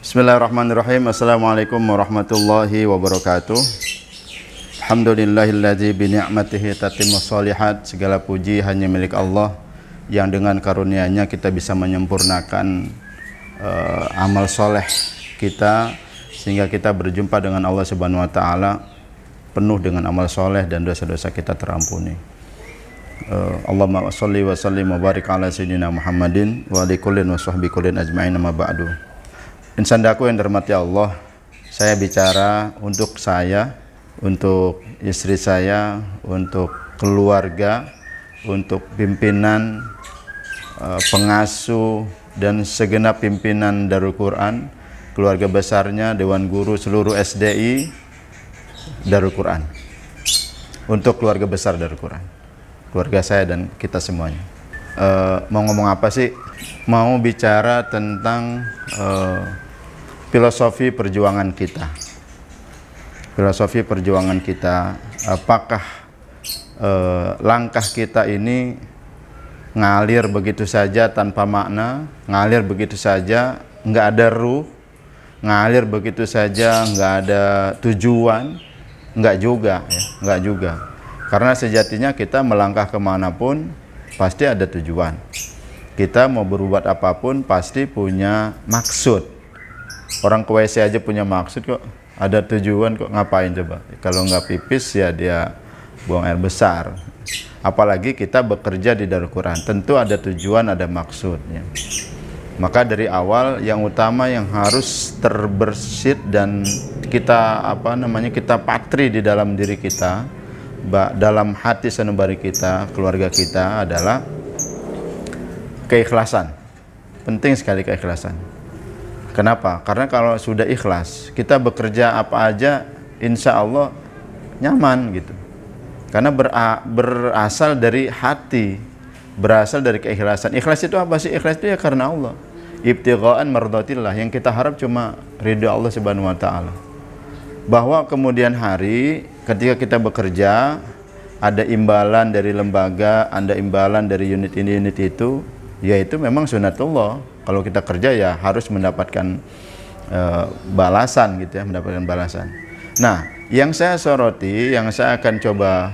Bismillahirrahmanirrahim. Assalamualaikum warahmatullahi wabarakatuh. Alhamdulillahilladzi bi ni'matihi tatimmus shalihat. Segala puji hanya milik Allah yang dengan karunia-Nya kita bisa menyempurnakan amal soleh kita sehingga kita berjumpa dengan Allah Subhanahu wa taala penuh dengan amal soleh dan dosa-dosa kita terampuni. Allahumma sholli wa sallim wa barik ala sayyidina Muhammadin wa ali kullin wa sahbi kullin ajma'in amma ba'du. Insandaku yang dirahmati Allah, saya bicara untuk saya, untuk istri saya, untuk keluarga, untuk pimpinan, pengasuh, dan segenap pimpinan Darul Quran, keluarga besarnya, Dewan Guru seluruh SDI Darul Quran. Untuk keluarga besar Darul Quran, keluarga saya dan kita semuanya. Mau ngomong apa sih? Mau bicara tentang filosofi perjuangan kita. Filosofi perjuangan kita, apakah langkah kita ini ngalir begitu saja tanpa makna, ngalir begitu saja nggak ada ruh, ngalir begitu saja nggak ada tujuan? Nggak juga, ya, nggak juga. Karena sejatinya kita melangkah kemanapun pasti ada tujuan. Kita mau berbuat apapun pasti punya maksud. Orang ke WC aja punya maksud kok, ada tujuan kok, ngapain coba? Kalau nggak pipis ya dia buang air besar. Apalagi kita bekerja di Darul Quran, tentu ada tujuan, ada maksudnya. Maka dari awal yang utama yang harus terbersit dan kita kita patri di dalam diri kita, dalam hati sanubari kita, keluarga kita adalah keikhlasan. Penting sekali keikhlasan. Kenapa? Karena kalau sudah ikhlas, kita bekerja apa aja insya Allah nyaman gitu. Karena berasal dari hati, berasal dari keikhlasan. Ikhlas itu apa sih? Ikhlas itu ya karena Allah. Ibtigha'an mardatillah, yang kita harap cuma ridha Allah Subhanahu wa taala. Bahwa kemudian hari ketika kita bekerja ada imbalan dari lembaga, ada imbalan dari unit ini unit itu, yaitu memang sunatullah. Kalau kita kerja ya harus mendapatkan balasan gitu ya, mendapatkan balasan. Nah, yang saya soroti, yang saya akan coba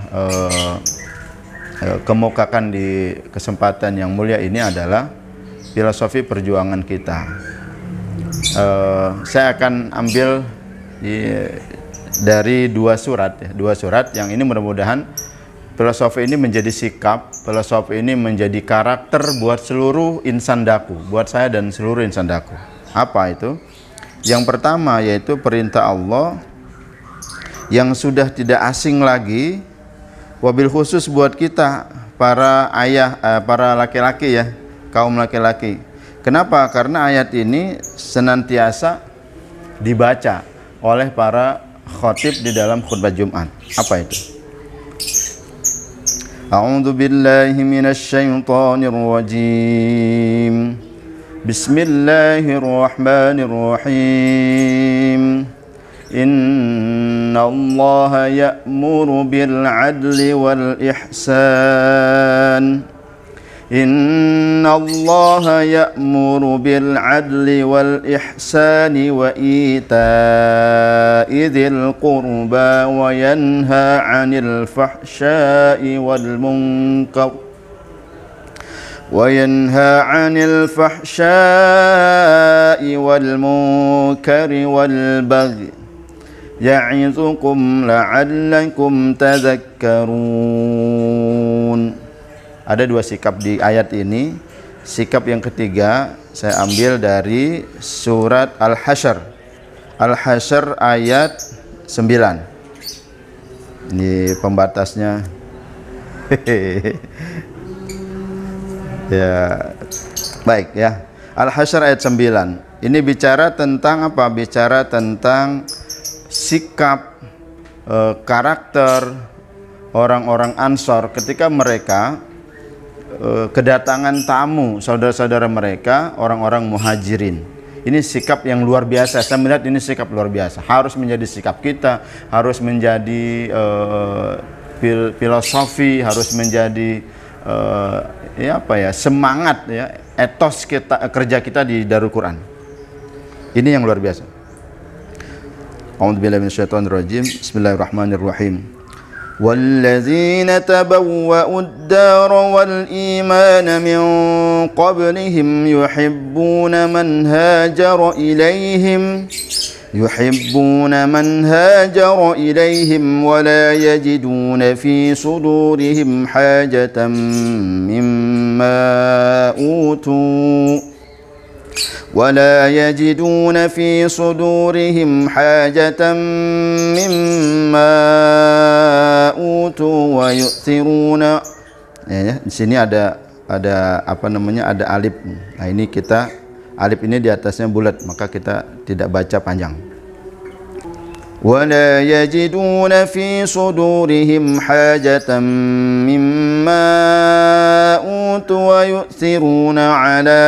kemukakan di kesempatan yang mulia ini adalah filosofi perjuangan kita. Saya akan ambil dari dua surat yang ini mudah-mudahan filosofi ini menjadi sikap, filosofi ini menjadi karakter buat seluruh insan daku, buat saya dan seluruh insan daku. Apa itu? Yang pertama yaitu perintah Allah yang sudah tidak asing lagi, wabil khusus buat kita para ayah, para laki-laki ya, kaum laki-laki. Kenapa? Karena ayat ini senantiasa dibaca oleh para khotib di dalam khutbah Jumat. Apa itu? A'udzu billahi minasy syaithanir rajim. Bismillahirrahmanirrahim. Innallaha ya'muru bil 'adli wal ihsan. Innallaha ya'muru bil 'adli wal ihsani wa ita'i dzil qurba wa yanha 'anil fahsya'i wal munkar wal baghi ya'izukum la'allakum tadhakkarun. Ada dua sikap di ayat ini. Sikap yang ketiga saya ambil dari surat Al-Hasyr. Al-Hasyr ayat 9. Ini pembatasnya. Ya, baik ya. Al-Hasyr ayat 9. Ini bicara tentang apa? Bicara tentang sikap, karakter orang-orang Ansor ketika mereka kedatangan tamu saudara-saudara mereka, orang-orang muhajirin. Ini sikap yang luar biasa. Saya melihat ini sikap luar biasa. Harus menjadi sikap kita, harus menjadi filosofi, harus menjadi semangat ya, etos kita, kerja kita di Darul Quran. Ini yang luar biasa. A'udzubillahi minasyaitonirrajim. Bismillahirrahmanirrahim. Walladzina tabawwa'ud dara wal imana min qablihim yuhibbuna man hajara ilaihim wa la yajiduna fi sudurihim hajatan mimma utu ولا يجدون في صدورهم حاجة مما أوتوا ويؤثرون. Ya, di sini ada apa namanya, ada alif. Nah, ini kita alif ini di atasnya bulat, maka kita tidak baca panjang. ولا يجدون في صدورهم حاجة مما أوتوا ويؤثرون على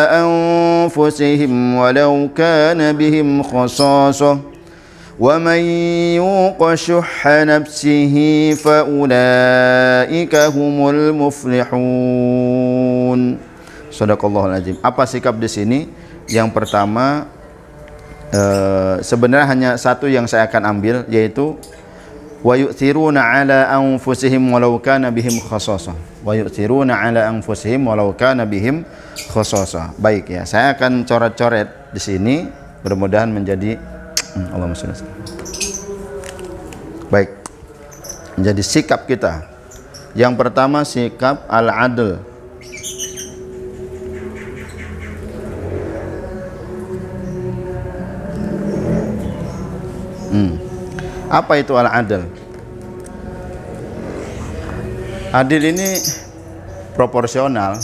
أنفسهم ولو كان بهم خصاصة ومن يوق شح نفسه فأولئك هم المفلحون. Shadaqallahul azim. Apa sikap di sini? Yang pertama, sebenarnya hanya satu yang saya akan ambil, yaitu wa yu'thiruna ala anfusihim walau kana bihim khasasah. Wa yu'thiruna ala anfusihim walau kana bihim khasasah. Baik ya, saya akan coret-coret di sini, mudah-mudahan menjadi Allahumma shalli alaihi wasallam. Baik. Menjadi sikap kita. Yang pertama sikap al-adl. Apa itu al-adl? Adil ini proporsional.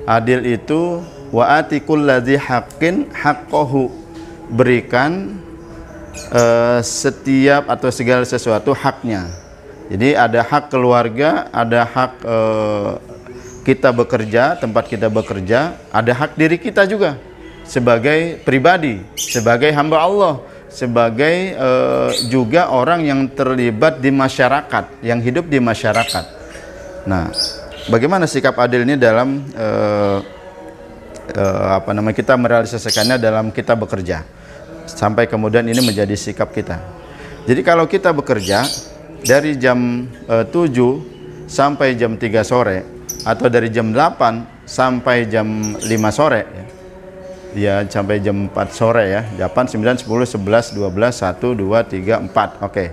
Adil itu wa ati kulladzi haqqin haqqahu. Berikan setiap atau segala sesuatu haknya. Jadi ada hak keluarga, ada hak kita bekerja, tempat kita bekerja, ada hak diri kita juga sebagai pribadi, sebagai hamba Allah, sebagai juga orang yang terlibat di masyarakat, yang hidup di masyarakat. Nah, bagaimana sikap adil ini dalam apa namanya, kita merealisasikannya dalam kita bekerja, sampai kemudian ini menjadi sikap kita. Jadi kalau kita bekerja dari jam 7 sampai jam 3 sore, atau dari jam 8 sampai jam 5 sore ya, sampai jam 4 sore ya, 8, 9, 10, 11, 12, 1, 2, 3, 4. Oke,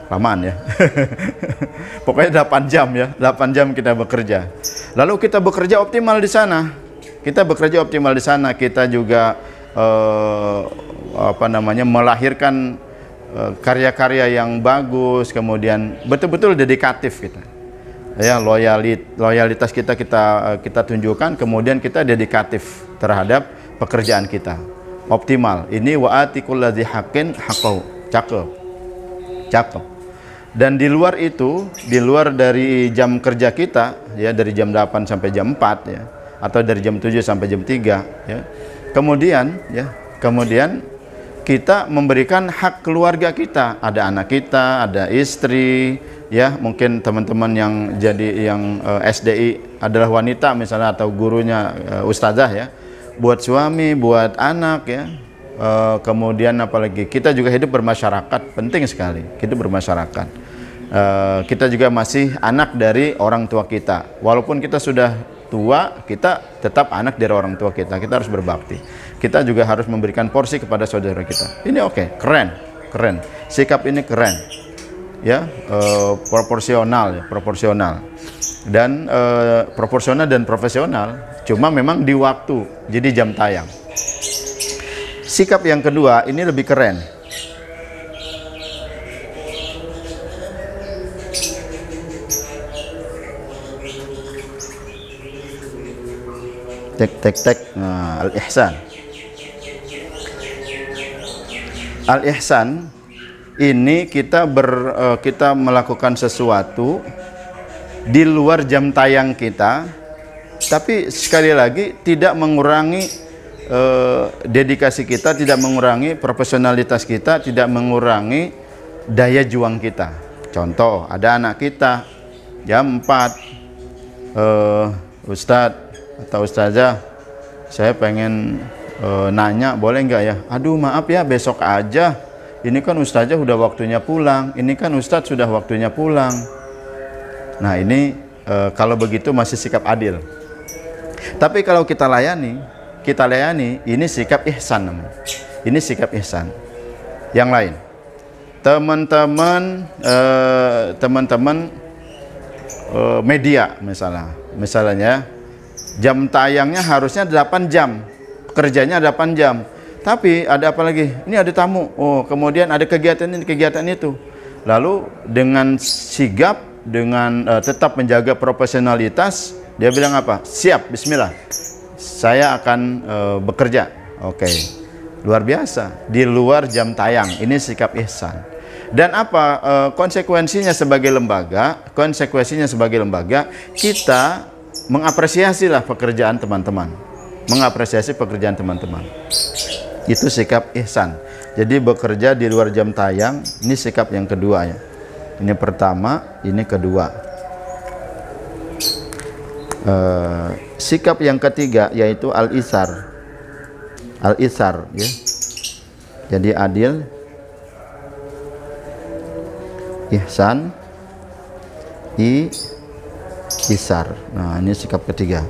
lamaan ya. Pokoknya 8 jam ya, 8 jam kita bekerja. Lalu kita bekerja optimal di sana. Kita bekerja optimal di sana, kita juga apa namanya, melahirkan karya-karya yang bagus, kemudian betul-betul dedikatif kita. Ya, loyalitas kita tunjukkan, kemudian kita dedikatif terhadap pekerjaan kita, optimal. Ini wa atikul ladzi haqqin haqqahu. Cakep. Dan di luar itu, di luar dari jam kerja kita ya, dari jam 8 sampai jam 4 ya, atau dari jam 7 sampai jam 3 ya. Kemudian kita memberikan hak keluarga kita, ada anak kita, ada istri ya, mungkin teman-teman yang jadi yang SDI adalah wanita misalnya, atau gurunya ustazah ya, buat suami, buat anak ya. Kemudian apalagi kita juga hidup bermasyarakat, penting sekali hidup bermasyarakat. Kita juga masih anak dari orang tua kita, walaupun kita sudah tua, kita tetap anak dari orang tua kita. Kita harus berbakti, kita juga harus memberikan porsi kepada saudara kita. Ini oke, keren, sikap ini keren ya, proporsional dan proporsional dan profesional. Cuma memang di waktu, jadi jam tayang. Sikap yang kedua ini lebih keren. Nah, al-ihsan. Al-ihsan ini kita melakukan sesuatu di luar jam tayang kita, tapi sekali lagi tidak mengurangi dedikasi kita, tidak mengurangi profesionalitas kita, tidak mengurangi daya juang kita. Contoh, ada anak kita jam 4, Ustadz atau Ustazah, saya pengen nanya, boleh nggak ya? Aduh maaf ya, besok aja. Ini kan ustazah udah waktunya pulang. Ini kan ustadz sudah waktunya pulang. Nah ini kalau begitu masih sikap adil. Tapi kalau kita layani, ini sikap ihsan namanya. Ini sikap ihsan. Yang lain, teman-teman media misalnya jam tayangnya harusnya 8 jam, kerjanya 8 jam. Tapi ada apa lagi? Ini ada tamu. Oh, kemudian ada kegiatan ini, kegiatan itu. Lalu dengan sigap, dengan tetap menjaga profesionalitas, dia bilang apa? Siap, bismillah. Saya akan bekerja. Oke. Luar biasa. Di luar jam tayang. Ini sikap ihsan. Dan apa konsekuensinya sebagai lembaga? Konsekuensinya sebagai lembaga, kita mengapresiasilah pekerjaan teman-teman. Mengapresiasi pekerjaan teman-teman. Itu sikap ihsan. Jadi bekerja di luar jam tayang, ini sikap yang kedua ya. Ini pertama, ini kedua. Sikap yang ketiga yaitu al-isar. Al-isar ya. Jadi adil, ihsan, isar. Nah, ini sikap ketiga.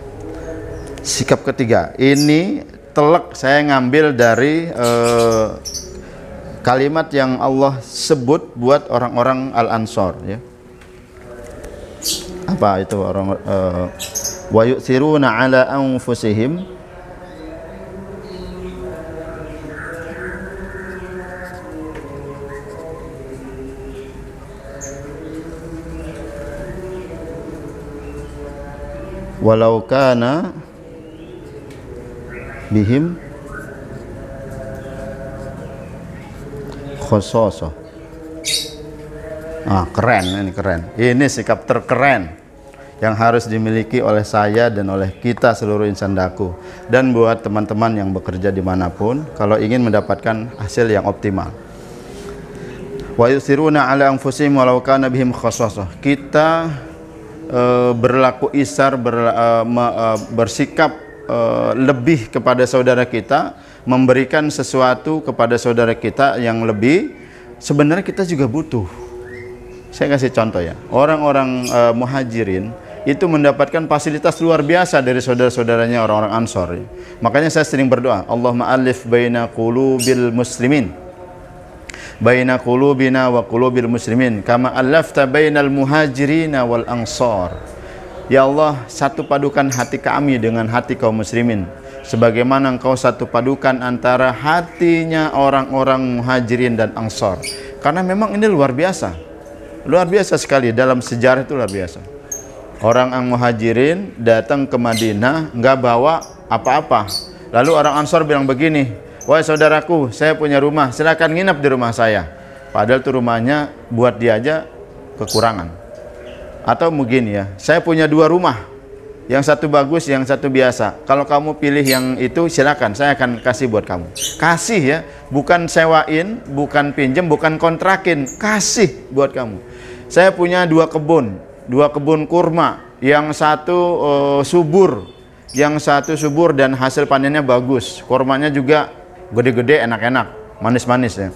Sikap ketiga ini telak saya ngambil dari kalimat yang Allah sebut buat orang-orang Al-Ansor ya. Apa itu orang wa yu'thiruna ala anfusihim walau kana bihim khososo. Keren, ini keren. Ini sikap terkeren yang harus dimiliki oleh saya dan oleh kita seluruh insan daku, dan buat teman-teman yang bekerja dimanapun kalau ingin mendapatkan hasil yang optimal. Wa yusiruna ala anfusihim walau kana bihim khososo. Kita berlaku isar, bersikap lebih kepada saudara kita, memberikan sesuatu kepada saudara kita yang lebih. Sebenarnya kita juga butuh. Saya kasih contoh ya, orang-orang muhajirin itu mendapatkan fasilitas luar biasa dari saudara-saudaranya orang-orang Ansor ya. Makanya saya sering berdoa, Allahumma alif baina qulubil muslimin, baina qulubina wa qulubil muslimin kama allafta bainal muhajirina wal ansar. Ya Allah, satu padukan hati kami dengan hati kaum muslimin sebagaimana engkau satu padukan antara hatinya orang-orang muhajirin dan ansar. Karena memang ini luar biasa sekali, dalam sejarah itu luar biasa. Orang muhajirin datang ke Madinah nggak bawa apa-apa, lalu orang ansar bilang begini, wahai saudaraku, saya punya rumah, silakan nginep di rumah saya. Padahal itu rumahnya buat dia aja kekurangan. Atau mungkin ya, saya punya 2 rumah, yang satu bagus, yang satu biasa. Kalau kamu pilih yang itu, silakan, saya akan kasih buat kamu. Kasih ya, bukan sewain, bukan pinjem, bukan kontrakin, kasih buat kamu. Saya punya 2 kebun kurma, yang satu subur, yang satu subur dan hasil panennya bagus. Kurmanya juga gede-gede, enak-enak, manis-manis ya.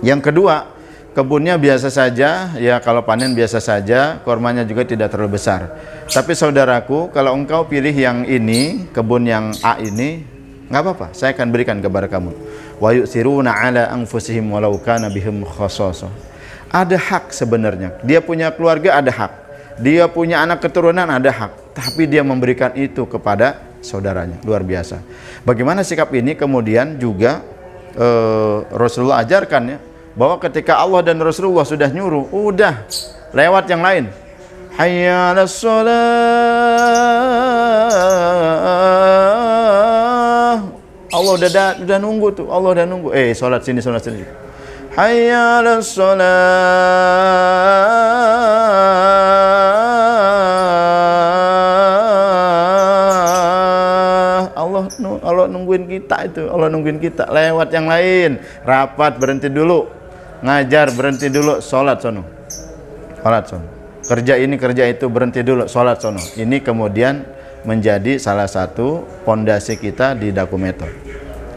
Yang kedua, kebunnya biasa saja, ya kalau panen biasa saja, kurmanya juga tidak terlalu besar. Tapi saudaraku, kalau engkau pilih yang ini, kebun yang A ini, nggak apa-apa, saya akan berikan kepada kamu. Wa yu'thiruna ala anfusihim walau kana bihim khososo. Ada hak sebenarnya, dia punya keluarga, ada hak, dia punya anak keturunan, ada hak, tapi dia memberikan itu kepada saudaranya. Luar biasa. Bagaimana sikap ini kemudian juga Rasulullah ajarkan ya, bahwa ketika Allah dan Rasulullah sudah nyuruh, udah lewat yang lain. Hayya 'alas shalah. Allah udah nunggu tuh, Allah udah nunggu. Salat sini, salat sini. Hayya 'alas shalah. Allah nungguin kita itu, Allah nungguin kita. Lewat yang lain, rapat berhenti dulu, ngajar berhenti dulu, sholat sono, sholat sono, kerja ini kerja itu berhenti dulu, sholat sono. Ini kemudian menjadi salah satu pondasi kita di Dakumeter.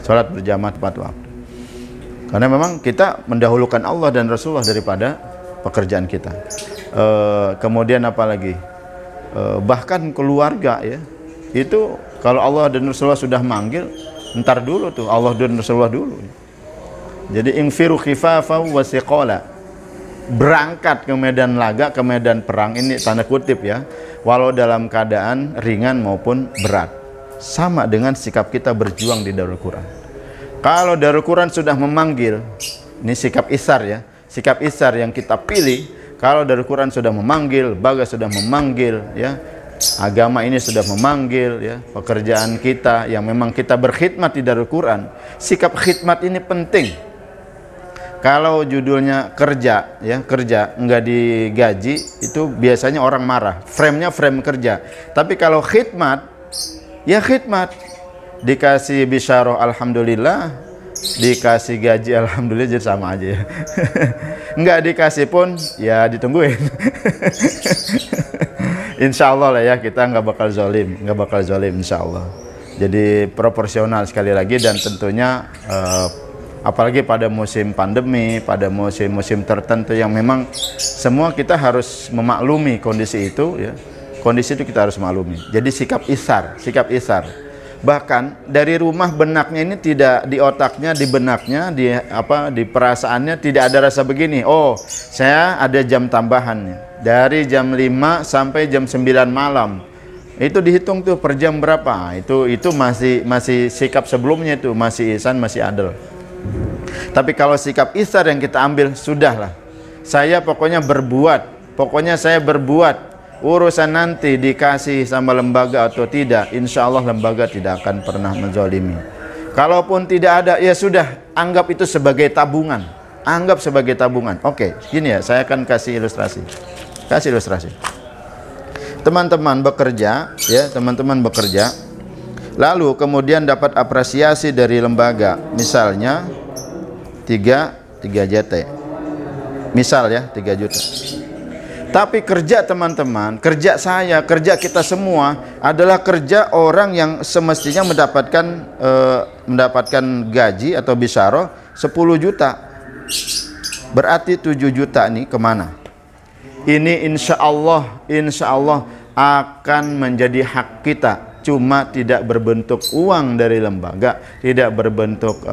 Sholat berjamaah tepat waktu. Karena memang kita mendahulukan Allah dan Rasulullah daripada pekerjaan kita. Kemudian apa lagi? Bahkan keluarga ya, itu kalau Allah dan Rasulullah sudah manggil, ntar dulu tuh Allah dan Rasulullah dulu. Jadi infiru khifafa wa siqala, berangkat ke medan laga, ke medan perang, ini tanda kutip ya, walau dalam keadaan ringan maupun berat. Sama dengan sikap kita berjuang di Darul Quran. Kalau Darul Quran sudah memanggil, ini sikap isar ya, sikap isar yang kita pilih. Kalau Darul Quran sudah memanggil, Bagas sudah memanggil ya, agama ini sudah memanggil ya, pekerjaan kita yang memang kita berkhidmat di Darul Quran, sikap khidmat ini penting. Kalau judulnya kerja ya, kerja enggak digaji, itu biasanya orang marah, frame-nya frame kerja. Tapi kalau khidmat ya khidmat, dikasih bisyarah alhamdulillah, dikasih gaji alhamdulillah, jadi sama aja ya. Enggak dikasih pun ya ditungguin. Insya Allah lah ya, kita nggak bakal zalim, insya Allah. Jadi proporsional sekali lagi, dan tentunya apalagi pada musim pandemi, pada musim-musim tertentu yang memang semua kita harus memaklumi kondisi itu ya. Kondisi itu kita harus maklumi. Jadi sikap isar. Bahkan dari rumah benaknya ini tidak, di otaknya, di benaknya, di perasaannya tidak ada rasa begini. Oh, saya ada jam tambahannya. Dari jam 5 sampai jam 9 malam. Itu dihitung tuh per jam berapa. Itu masih sikap sebelumnya itu masih ihsan, masih adil. Tapi kalau sikap isar yang kita ambil, sudahlah. Saya pokoknya saya berbuat. Urusan nanti dikasih sama lembaga atau tidak, insya Allah lembaga tidak akan pernah menzalimi. Kalaupun tidak ada, ya sudah, anggap itu sebagai tabungan. Oke, gini ya, saya akan kasih ilustrasi. Teman-teman bekerja, lalu kemudian dapat apresiasi dari lembaga, misalnya 3 JT, misal ya 3 juta. Tapi kerja teman-teman, kerja saya, kerja kita semua adalah kerja orang yang semestinya mendapatkan gaji atau bisyarah 10 juta. Berarti 7 juta nih kemana? Ini insya Allah akan menjadi hak kita. Cuma tidak berbentuk uang dari lembaga, tidak berbentuk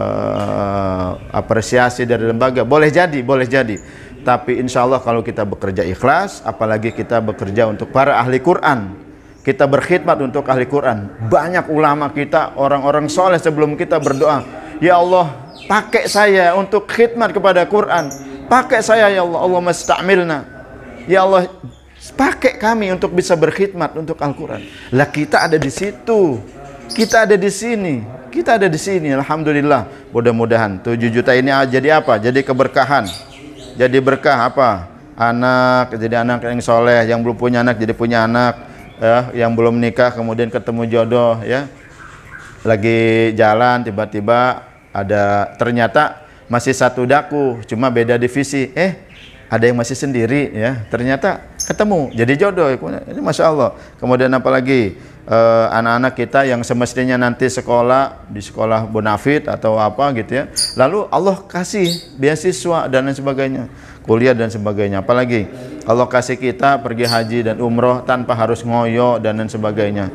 apresiasi dari lembaga. Boleh jadi. Tapi insya Allah kalau kita bekerja ikhlas, apalagi kita bekerja untuk para ahli Quran, kita berkhidmat untuk ahli Quran. Banyak ulama kita, orang-orang soleh sebelum kita berdoa, ya Allah, pakai saya untuk khidmat kepada Quran. Pakai saya ya Allah, Allahumma sta'milna. Ya Allah, pakai kami untuk bisa berkhidmat untuk Al-Quran. Lah kita ada di situ, kita ada di sini, alhamdulillah. Mudah-mudahan 7 juta ini jadi apa? Jadi keberkahan. Jadi berkah apa? Jadi anak yang soleh, yang belum punya anak jadi punya anak, ya, yang belum nikah kemudian ketemu jodoh, ya, lagi jalan tiba-tiba ada, ternyata masih satu daku, cuma beda divisi, ada yang masih sendiri, ya, ternyata ketemu jadi jodoh, ini masya Allah. Kemudian apalagi anak-anak kita yang semestinya nanti sekolah di sekolah bonafit atau apa gitu ya, lalu Allah kasih beasiswa dan lain sebagainya, kuliah dan sebagainya. Apalagi Allah kasih kita pergi haji dan umroh tanpa harus ngoyo dan lain sebagainya.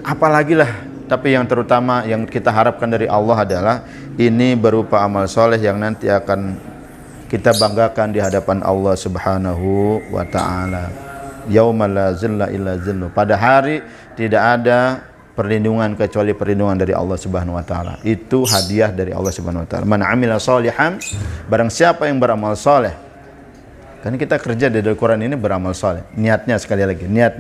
Apalagi lah. Tapi yang terutama yang kita harapkan dari Allah adalah ini berupa amal soleh yang nanti akan kita banggakan di hadapan Allah Subhanahu wa ta'ala. Yauma la zilla illa zillu. Pada hari tidak ada perlindungan kecuali perlindungan dari Allah Subhanahu wa taala. Itu hadiah dari Allah Subhanahu wa taala. Man amila sholihan, barang siapa yang beramal soleh. Karena kita kerja di Al-Quran ini beramal soleh. Niatnya sekali lagi, niat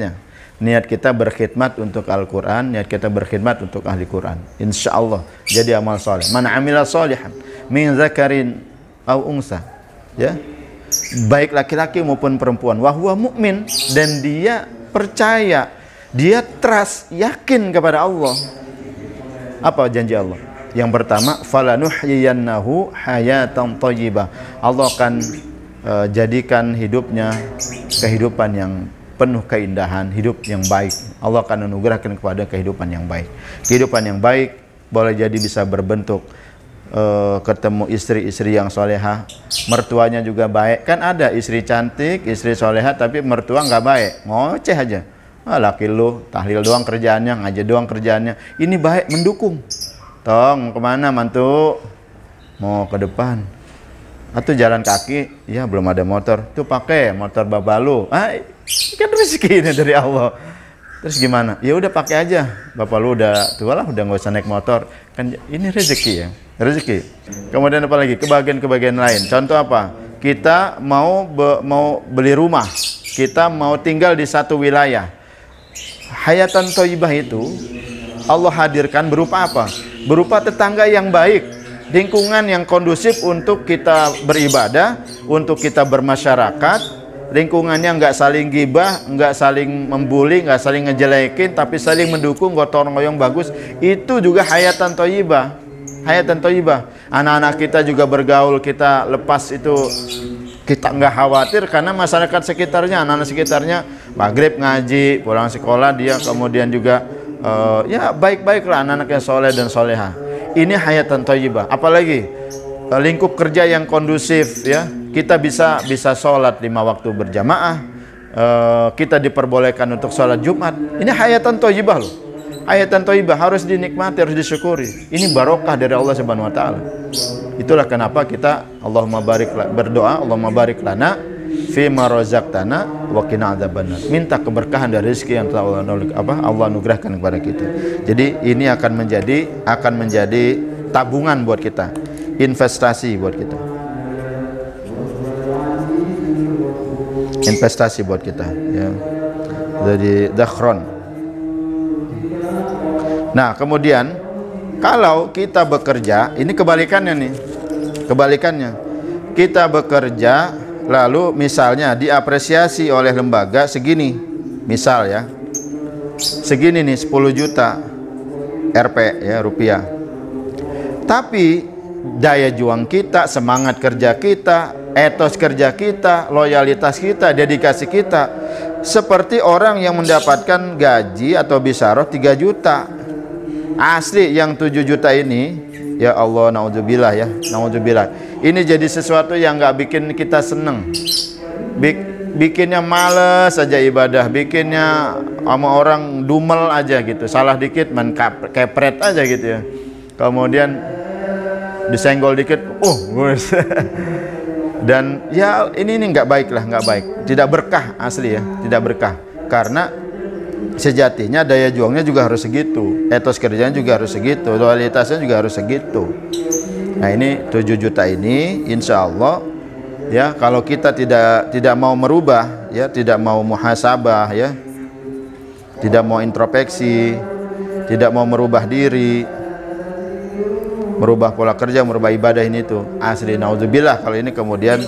kita berkhidmat untuk Al-Quran, niat kita berkhidmat untuk ahli Quran. Insya Allah jadi amal soleh. Man amila sholihan min zakarin au unsa, ya, baik laki-laki maupun perempuan, wahwa mukmin, dan dia percaya, dia trust, yakin kepada Allah. Apa janji Allah? Yang pertama, falanuhyiyannahu hayatan thayyibah. Allah akan jadikan hidupnya kehidupan yang penuh keindahan, hidup yang baik. Allah akan anugerahkan kepada kehidupan yang baik. Kehidupan yang baik boleh jadi bisa berbentuk ketemu istri-istri yang solehah, mertuanya juga baik. Kan ada istri cantik, istri solehah, tapi mertua nggak baik, ngoceh aja. Laki lu tahlil doang kerjaannya, ngaji doang kerjaannya. Ini baik, mendukung. Tong, kemana mantu? Mau ke depan. Atau jalan kaki? Ya belum ada motor. Tuh pakai motor babalu. Kan rezeki ini dari Allah. Terus gimana? Ya udah pakai aja. Bapak lu udah tua lah, udah nggak usah naik motor. Kan ini rezeki ya, rezeki. Kemudian apa lagi? Kebahagiaan lain. Contoh apa? Kita mau beli rumah. Kita mau tinggal di satu wilayah. Hayatan thayyibah itu Allah hadirkan berupa apa? Berupa tetangga yang baik, lingkungan yang kondusif untuk kita beribadah, untuk kita bermasyarakat. Lingkungannya nggak saling gibah, nggak saling membuli, nggak saling ngejelekin, tapi saling mendukung, gotong royong bagus. Itu juga hayatan thayyibah. Hayatan thayyibah. Anak-anak kita juga bergaul, kita lepas itu, kita nggak khawatir karena masyarakat sekitarnya, anak-anak sekitarnya maghrib ngaji, pulang sekolah dia kemudian juga ya baik-baiklah, anak-anak yang soleh dan soleha. Ini hayatan thayyibah. Apalagi lingkup kerja yang kondusif, ya. Kita bisa sholat 5 waktu berjamaah, kita diperbolehkan untuk sholat Jumat. Ini hayatan thayyibah loh. Hayatan thayyibah harus dinikmati, harus disyukuri. Ini barokah dari Allah Subhanahu wa taala. Itulah kenapa kita berdoa, Allahumma barik lana fima razaqtana wa qina adzabannar. Minta keberkahan dari rezeki yang telah Allah anugerahkan kepada kita. Jadi ini akan menjadi tabungan buat kita, investasi buat kita. Investasi buat kita, ya. Jadi dakhron. Nah, kemudian kalau kita bekerja, ini kebalikannya nih. Kebalikannya. Kita bekerja lalu misalnya diapresiasi oleh lembaga segini. Misal ya. Segini nih 10 juta Rp ya, rupiah. Tapi daya juang kita, semangat kerja kita, etos kerja kita, loyalitas kita, dedikasi kita seperti orang yang mendapatkan gaji atau bisaroh 3 juta. Asli yang 7 juta ini, ya Allah, naudzubillah ya, naudzubillah. Ini jadi sesuatu yang nggak bikin kita seneng, bikinnya males aja ibadah, bikinnya sama orang dumel aja gitu, salah dikit kepret aja gitu ya. Kemudian disenggol dikit, dan ya ini nggak baik lah, nggak baik, tidak berkah asli ya, tidak berkah. Karena sejatinya daya juangnya juga harus segitu, etos kerjanya juga harus segitu, loyalitasnya juga harus segitu. Nah ini 7 juta ini insya Allah ya, kalau kita tidak mau merubah ya, tidak mau muhasabah ya, tidak mau introspeksi, tidak mau merubah diri, merubah pola kerja, merubah ibadah ini tuh asli naudzubillah kalau ini kemudian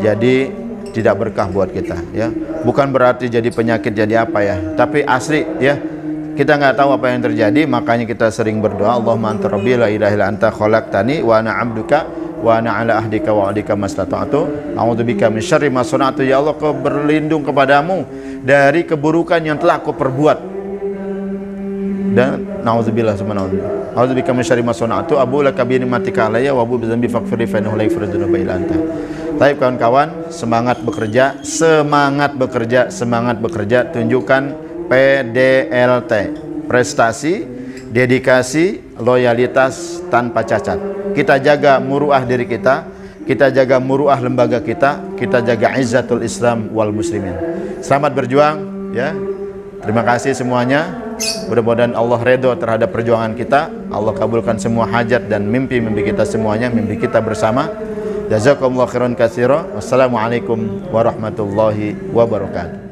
jadi tidak berkah buat kita ya. Bukan berarti jadi penyakit jadi apa ya, tapi asli ya, kita nggak tahu apa yang terjadi, makanya kita sering berdoa, Allahumma anta rabbi la ilaha illa anta khalaqtani wa ana 'abduka wa ana 'ala ahdika wa 'adika mastata'tu a'udzubika min syarri ma sana'tu. Ya Allah, kau berlindung kepadamu dari keburukan yang telah kau perbuat, dan nauzubillah subhanahu a'udzubika min syarri ma sana'tu abu laka bi ni'matika alayya wa abu bi dzambi faghfir li fa innahu la yaghfiru dzunuba illa anta. Baik kawan-kawan, semangat bekerja, semangat bekerja, semangat bekerja. Tunjukkan PDLT, prestasi, dedikasi, loyalitas tanpa cacat. Kita jaga muruah diri kita jaga muruah lembaga kita jaga izzatul Islam wal muslimin. Selamat berjuang ya. Terima kasih semuanya. Mudah-mudahan Allah redho terhadap perjuangan kita. Allah kabulkan semua hajat dan mimpi-mimpi kita semuanya, mimpi kita bersama. Jazakumullah khairan katsira. Wassalamualaikum warahmatullahi wabarakatuh.